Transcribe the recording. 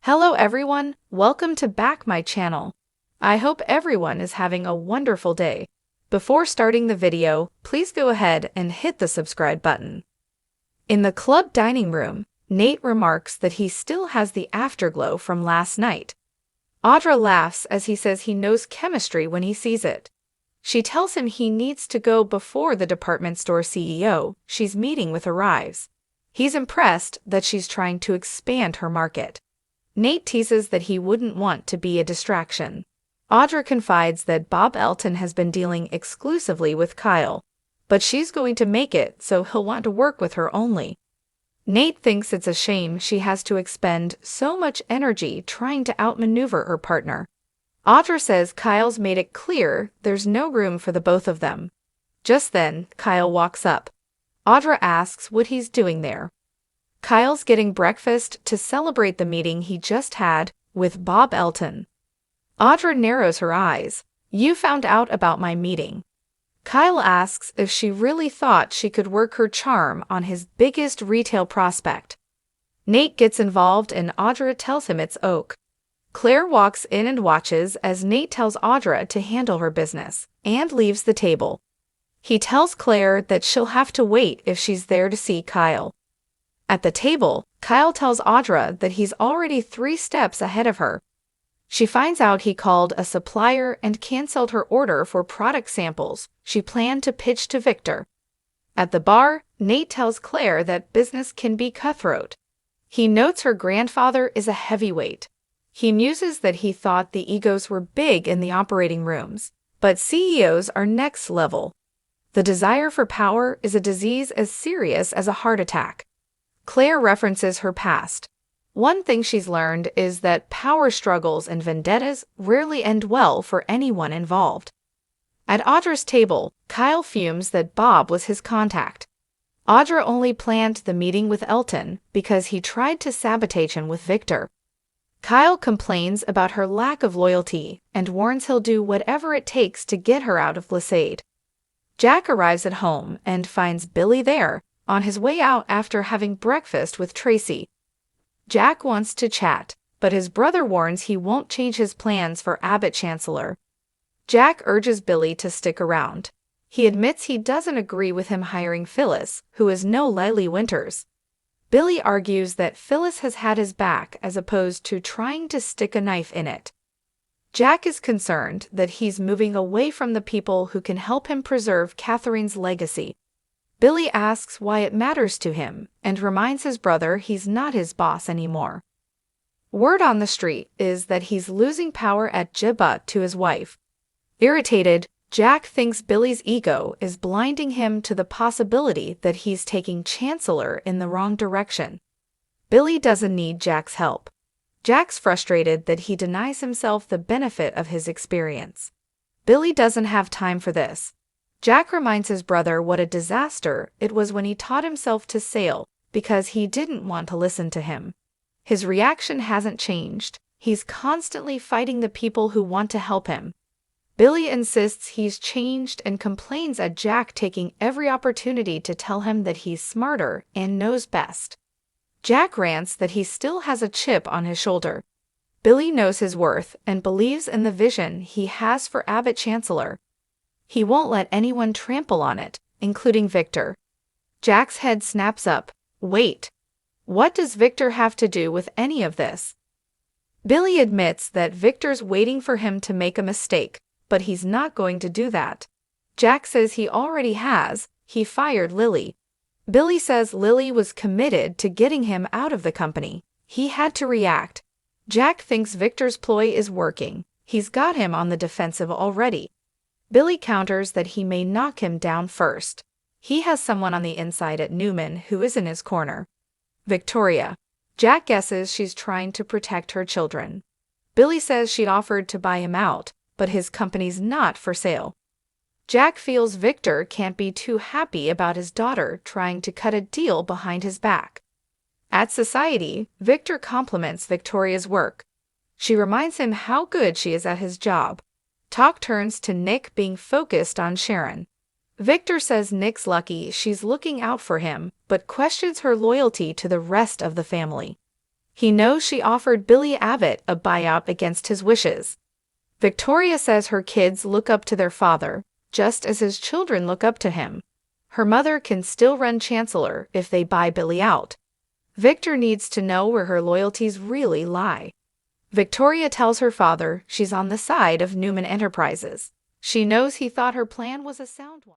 Hello everyone, welcome to back my channel. I hope everyone is having a wonderful day. Before starting the video, please go ahead and hit the subscribe button. In the club dining room, Nate remarks that he still has the afterglow from last night. Audra laughs as he says he knows chemistry when he sees it. She tells him he needs to go before the department store CEO she's meeting with arrives. He's impressed that she's trying to expand her market. Nate teases that he wouldn't want to be a distraction. Audra confides that Bob Elton has been dealing exclusively with Kyle, but she's going to make it so he'll want to work with her only. Nate thinks it's a shame she has to expend so much energy trying to outmaneuver her partner. Audra says Kyle's made it clear there's no room for the both of them. Just then, Kyle walks up. Audra asks what he's doing there. Kyle's getting breakfast to celebrate the meeting he just had with Bob Elton. Audra narrows her eyes. You found out about my meeting. Kyle asks if she really thought she could work her charm on his biggest retail prospect. Nate gets involved and Audra tells him it's Oak. Claire walks in and watches as Nate tells Audra to handle her business and leaves the table. He tells Claire that she'll have to wait if she's there to see Kyle. At the table, Kyle tells Audra that he's already 3 steps ahead of her. She finds out he called a supplier and canceled her order for product samples she planned to pitch to Victor. At the bar, Nate tells Claire that business can be cutthroat. He notes her grandfather is a heavyweight. He muses that he thought the egos were big in the operating rooms, but CEOs are next level. The desire for power is a disease as serious as a heart attack. Claire references her past. One thing she's learned is that power struggles and vendettas rarely end well for anyone involved. At Audra's table, Kyle fumes that Bob was his contact. Audra only planned the meeting with Elton because he tried to sabotage him with Victor. Kyle complains about her lack of loyalty and warns he'll do whatever it takes to get her out of Glissade. Jack arrives at home and finds Billy there, on his way out after having breakfast with Tracy. Jack wants to chat, but his brother warns he won't change his plans for Abbott Chancellor. Jack urges Billy to stick around. He admits he doesn't agree with him hiring Phyllis, who is no Lily Winters. Billy argues that Phyllis has had his back as opposed to trying to stick a knife in it. Jack is concerned that he's moving away from the people who can help him preserve Catherine's legacy. Billy asks why it matters to him and reminds his brother he's not his boss anymore. Word on the street is that he's losing power at Jibba to his wife. Irritated, Jack thinks Billy's ego is blinding him to the possibility that he's taking Chancellor in the wrong direction. Billy doesn't need Jack's help. Jack's frustrated that he denies himself the benefit of his experience. Billy doesn't have time for this. Jack reminds his brother what a disaster it was when he taught himself to sail because he didn't want to listen to him. His reaction hasn't changed. He's constantly fighting the people who want to help him. Billy insists he's changed and complains at Jack taking every opportunity to tell him that he's smarter and knows best. Jack rants that he still has a chip on his shoulder. Billy knows his worth and believes in the vision he has for Abbott Chancellor. He won't let anyone trample on it, including Victor. Jack's head snaps up. Wait. What does Victor have to do with any of this? Billy admits that Victor's waiting for him to make a mistake, but he's not going to do that. Jack says he already has. He fired Lily. Billy says Lily was committed to getting him out of the company. He had to react. Jack thinks Victor's ploy is working. He's got him on the defensive already. Billy counters that he may knock him down first. He has someone on the inside at Newman who is in his corner. Victoria. Jack guesses she's trying to protect her children. Billy says she'd offered to buy him out, but his company's not for sale. Jack feels Victor can't be too happy about his daughter trying to cut a deal behind his back. At Society, Victor compliments Victoria's work. She reminds him how good she is at his job. Talk turns to Nick being focused on Sharon. Victor says Nick's lucky she's looking out for him, but questions her loyalty to the rest of the family. He knows she offered Billy Abbott a buyout against his wishes. Victoria says her kids look up to their father, just as his children look up to him. Her mother can still run Chancellor if they buy Billy out. Victor needs to know where her loyalties really lie. Victoria tells her father she's on the side of Newman Enterprises. She knows he thought her plan was a sound one.